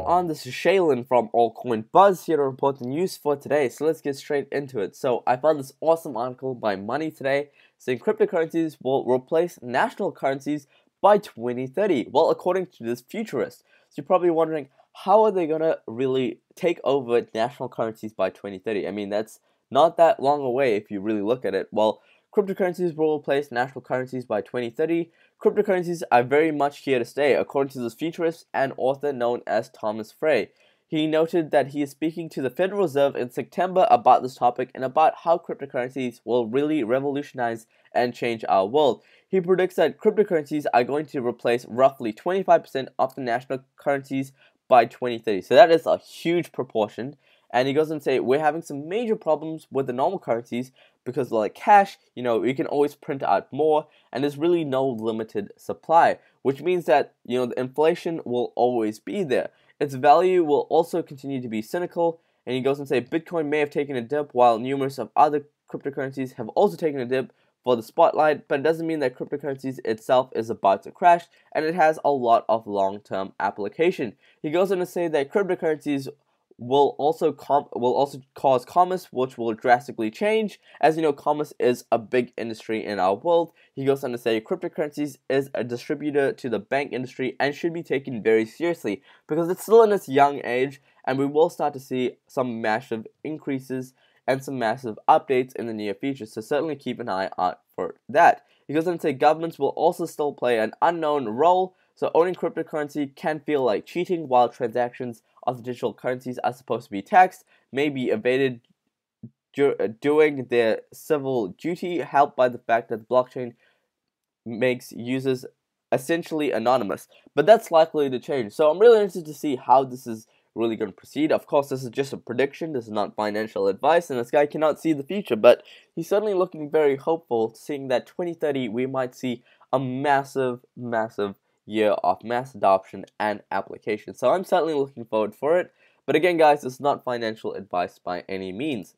on? This is Shaylin from Altcoin Buzz here to report the news for today. So let's get straight into it. So I found this awesome article by Money today saying cryptocurrencies will replace national currencies by 2030. Well, according to this futurist. So you're probably wondering, how are they going to really take over national currencies by 2030? I mean, that's not that long away if you really look at it. Well, cryptocurrencies will replace national currencies by 2030. Cryptocurrencies are very much here to stay, according to this futurist and author known as Thomas Frey. He noted that he is speaking to the Federal Reserve in September about this topic and about how cryptocurrencies will really revolutionize and change our world. He predicts that cryptocurrencies are going to replace roughly 25% of the national currencies by 2030. So that is a huge proportion. And he goes on to say, we're having some major problems with the normal currencies because like cash, you can always print out more and there's really no limited supply, which means that, the inflation will always be there. Its value will also continue to be cyclical. And he goes on to say, Bitcoin may have taken a dip while numerous of other cryptocurrencies have also taken a dip for the spotlight, but it doesn't mean that cryptocurrencies itself is about to crash, and it has a lot of long-term application. He goes on to say that cryptocurrencies will also cause commerce, which will drastically change. As you know, commerce is a big industry in our world. He goes on to say cryptocurrencies is a distributor to the bank industry and should be taken very seriously because it's still in its young age, and we will start to see some massive increases and some massive updates in the near future, so certainly keep an eye out for that. He goes on to say governments will also still play an unknown role, so owning cryptocurrency can feel like cheating while transactions of the digital currencies are supposed to be taxed, may be evaded doing their civil duty, helped by the fact that the blockchain makes users essentially anonymous. But that's likely to change, so I'm really interested to see how this is really going to proceed. Of course, this is just a prediction, this is not financial advice, and this guy cannot see the future, but he's certainly looking very hopeful, seeing that 2030 we might see a massive year of mass adoption and application. So I'm certainly looking forward for it. But again, guys, it's not financial advice by any means.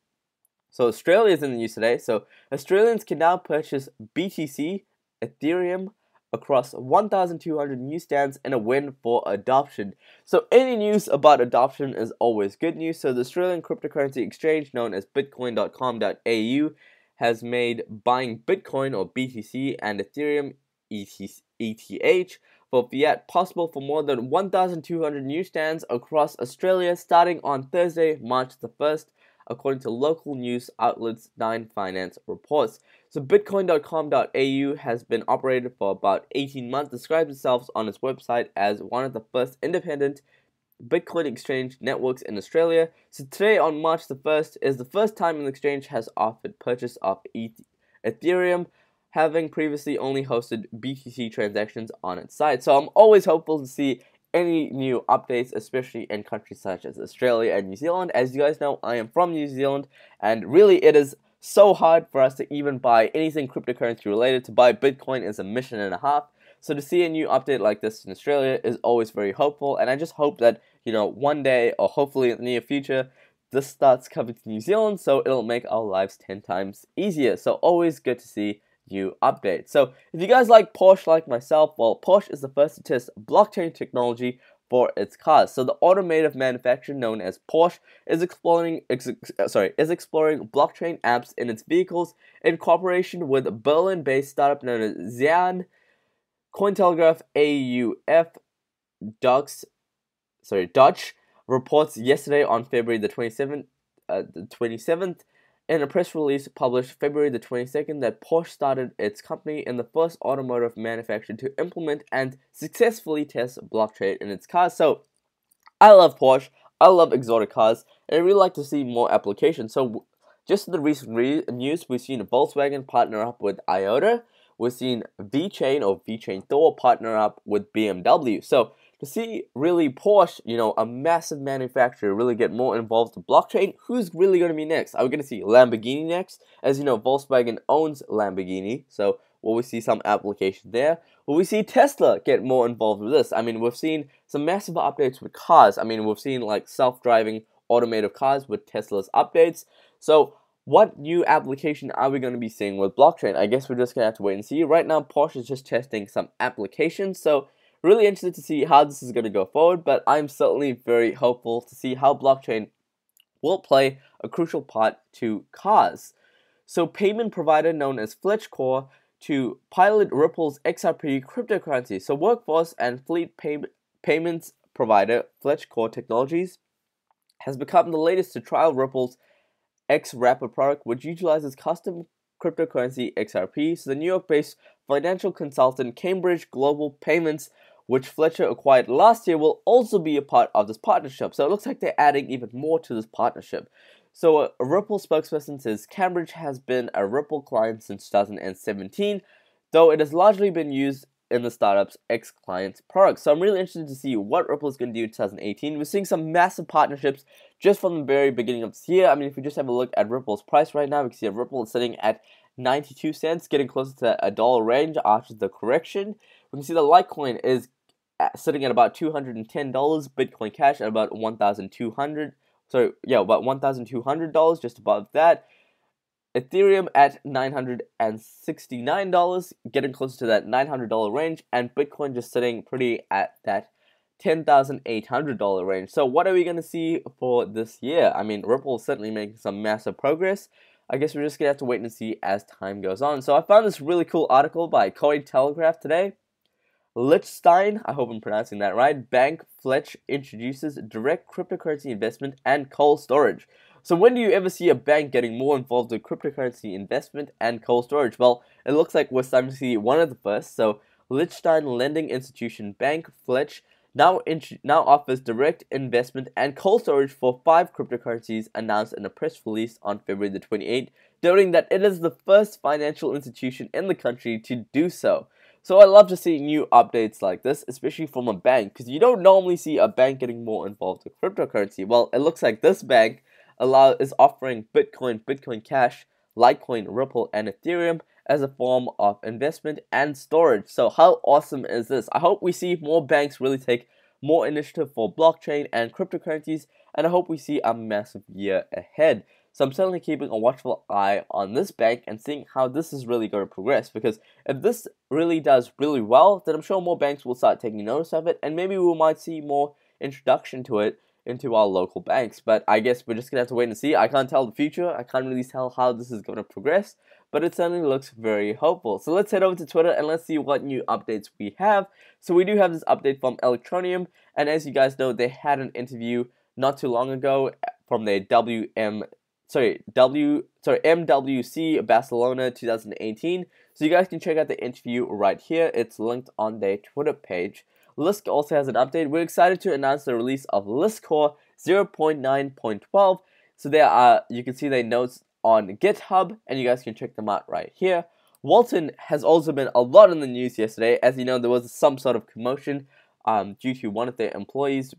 So Australia is in the news today. So Australians can now purchase BTC, Ethereum, across 1,200 newsstands in a win for adoption. So any news about adoption is always good news. So the Australian cryptocurrency exchange known as bitcoin.com.au has made buying Bitcoin or BTC and Ethereum ETH for fiat possible for more than 1,200 newsstands across Australia starting on Thursday, March the 1st, according to local news outlets 9 Finance reports. So Bitcoin.com.au has been operated for about 18 months, describes itself on its website as one of the first independent Bitcoin exchange networks in Australia. So today on March the 1st is the first time an exchange has offered purchase of Ethereum, having previously only hosted BTC transactions on its site. So I'm always hopeful to see any new updates, especially in countries such as Australia and New Zealand. As you guys know, I am from New Zealand, and really it is so hard for us to even buy anything cryptocurrency related. To buy Bitcoin is a mission and a half. So to see a new update like this in Australia is always very hopeful, and I just hope that, one day, or hopefully in the near future, this starts coming to New Zealand, so it'll make our lives 10 times easier. So always good to see new updates. So if you guys like Porsche like myself, well, Porsche is the first to test blockchain technology for its cars. So the automotive manufacturer known as Porsche is exploring blockchain apps in its vehicles in cooperation with Berlin-based startup known as Xian. Cointelegraph Dutch reports yesterday on February the 27th in a press release published February the 22nd that Porsche started its company in the first automotive manufacturer to implement and successfully test blockchain in its cars. So I love Porsche, I love exotic cars, and I really like to see more applications. So just in the recent news, we've seen Volkswagen partner up with IOTA, we've seen VeChain Thor partner up with BMW. So to see really Porsche, a massive manufacturer, really get more involved in blockchain, who's really going to be next? Are we going to see Lamborghini next? As you know, Volkswagen owns Lamborghini, so will we see some application there? Will we see Tesla get more involved with this? I mean, we've seen some massive updates with cars. I mean, we've seen like self-driving automated cars with Tesla's updates. So what new application are we going to be seeing with blockchain? I guess we're just going to have to wait and see. Right now, Porsche is just testing some applications, so really interested to see how this is going to go forward, but I'm certainly very hopeful to see how blockchain will play a crucial part to cars. So payment provider known as Fleetcor to pilot Ripple's XRP cryptocurrency. So workforce and fleet payments provider Fleetcor Technologies has become the latest to trial Ripple's X-Wrapper product, which utilizes custom cryptocurrency XRP. So the New York-based financial consultant Cambridge Global Payments, which Fletcher acquired last year, will also be a part of this partnership. So it looks like they're adding even more to this partnership. So a Ripple spokesperson says Cambridge has been a Ripple client since 2017, though it has largely been used in the startup's X-Client product. So I'm really interested to see what Ripple is going to do in 2018. We're seeing some massive partnerships just from the very beginning of this year. I mean, if we just have a look at Ripple's price right now, we can see that Ripple is sitting at 92 cents, getting closer to $1 range after the correction. We can see the Litecoin is sitting at about $210, Bitcoin Cash at about $1,200. About $1,200, just above that. Ethereum at $969, getting closer to that $900 range, and Bitcoin just sitting pretty at that $10,800 range. So what are we going to see for this year? I mean, Ripple is certainly making some massive progress. I guess we're just going to have to wait and see as time goes on. So I found this really cool article by Cointelegraph today. Liechtenstein, I hope I'm pronouncing that right, bank Fletch introduces direct cryptocurrency investment and cold storage. So when do you ever see a bank getting more involved with cryptocurrency investment and cold storage? Well, it looks like we're starting to see one of the first. So Liechtenstein lending institution bank Fletch now offers direct investment and cold storage for 5 cryptocurrencies, announced in a press release on February the 28th, noting that it is the first financial institution in the country to do so. So I love to see new updates like this, especially from a bank, because you don't normally see a bank getting more involved with cryptocurrency. Well, it looks like this bank is offering Bitcoin, Bitcoin Cash, Litecoin, Ripple, and Ethereum as a form of investment and storage. So how awesome is this? I hope we see more banks really take more initiative for blockchain and cryptocurrencies, and I hope we see a massive year ahead. So I'm certainly keeping a watchful eye on this bank and seeing how this is really going to progress, because if this really does really well, then I'm sure more banks will start taking notice of it, and maybe we might see more introduction to it into our local banks. But I guess we're just going to have to wait and see. I can't tell the future. I can't really tell how this is going to progress, but it certainly looks very hopeful. So let's head over to Twitter and let's see what new updates we have. So we do have this update from Electroneum, and as you guys know, they had an interview not too long ago from their MWC Barcelona 2018. So you guys can check out the interview right here. It's linked on their Twitter page. Lisk also has an update. We're excited to announce the release of Liskcore 0.9.12. So there you can see their notes on GitHub, and you guys can check them out right here. Walton has also been a lot in the news yesterday. As you know, there was some sort of commotion due to one of their employees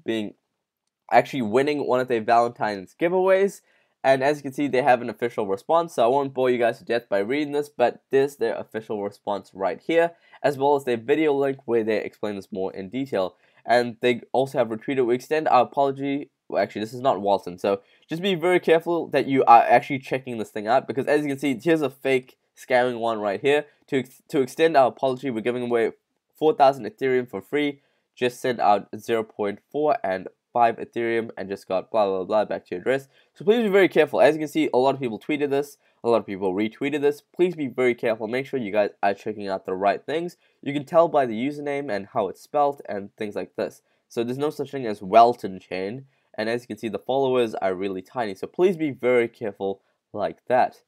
actually winning one of their Valentine's giveaways. And as you can see, they have an official response, so I won't bore you guys to death by reading this, but there's their official response right here, as well as their video link where they explain this more in detail. And they also have retweeted, "We extend our apology." Well, actually, this is not Walton, so just be very careful that you are actually checking this thing out, because as you can see, here's a fake scamming one right here. To extend our apology, we're giving away 4,000 Ethereum for free. Just send out 0.4 and 5 Ethereum and just got blah blah blah back to your address. So please be very careful. As you can see, a lot of people tweeted this, a lot of people retweeted this. Please be very careful. Make sure you guys are checking out the right things. You can tell by the username and how it's spelled and things like this. So there's no such thing as Waltonchain, and as you can see, the followers are really tiny. So please be very careful like that.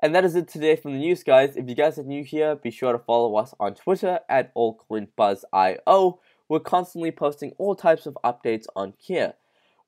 And that is it today from the news, guys. If you guys are new here, be sure to follow us on Twitter at altcoinbuzzio. We're constantly posting all types of updates on here.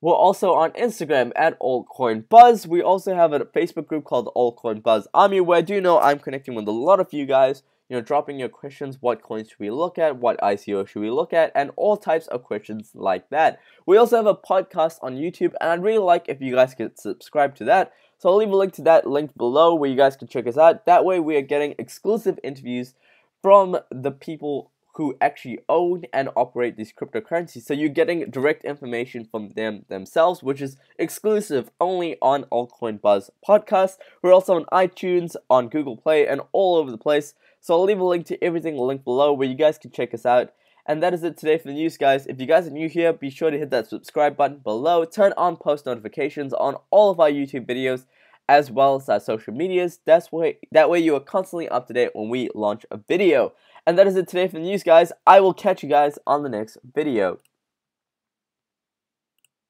We're also on Instagram at altcoinbuzz. We also have a Facebook group called the Altcoin Buzz Army, where I do know I'm connecting with a lot of you guys, dropping your questions. What coins should we look at? What ICO should we look at? And all types of questions like that. We also have a podcast on YouTube, and I'd really like if you guys could subscribe to that. So I'll leave a link to that link below where you guys can check us out. That way we are getting exclusive interviews from the people who actually own and operate these cryptocurrencies. So you're getting direct information from them themselves, which is exclusive only on Altcoin Buzz podcast. We're also on iTunes, on Google Play, and all over the place. So I'll leave a link to everything linked below where you guys can check us out. And that is it today for the news, guys. If you guys are new here, be sure to hit that subscribe button below. Turn on post notifications on all of our YouTube videos, as well as our social medias. That way you are constantly up to date when we launch a video. And that is it today for the news, guys. I will catch you guys on the next video.